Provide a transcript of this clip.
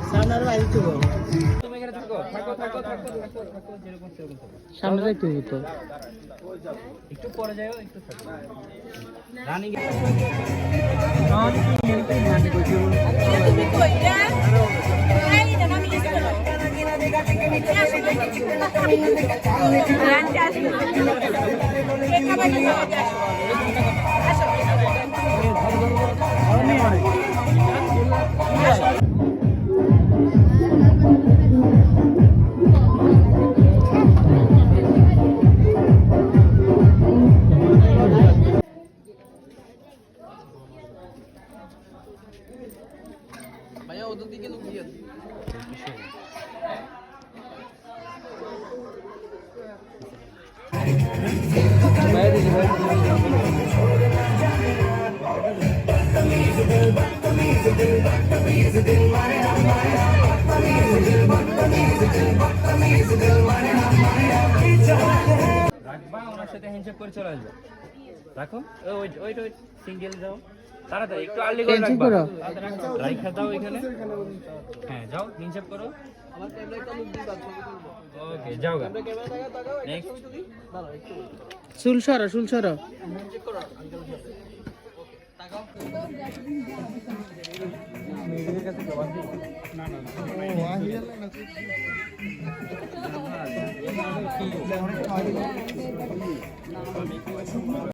সামনের বাইরে তো তুমি এখানে থাকো থাকো থাকো থাকো থাকো থাকো যেরকম সেরকম থাকো সামনে যাইতে তো একটু পরে যাও একটু থাকো রানিং তুমি কই যা এই না আমি লিস্ট করো রান্না আসো এই খাবার নিয়ে আসো ভাইয়া ওদের দিকে লুকিয়ে রাখবা ওনার সাথে হ্যান্ডশেক করে চলে আসবে রাখো ওয়েট ওয়েট ওয়েট সিঙ্গেল যাও তাড়াতাড়ি একটু আর্লি করে রাখবা রাইখা দাও এখানে হ্যাঁ যাও হ্যান্ডশেক করো আমার ক্যামেরাটা লুক দিবা ছবি তুলবো ওকে যাও গা আমরা ক্যামেরা তাকাও নেক্সট ছবি তুলি দাঁড়াও একটু চুল সরা চেক করো আঙ্কেল ওকে তাকাও মেয়েদের কাছে জবাব দিই না না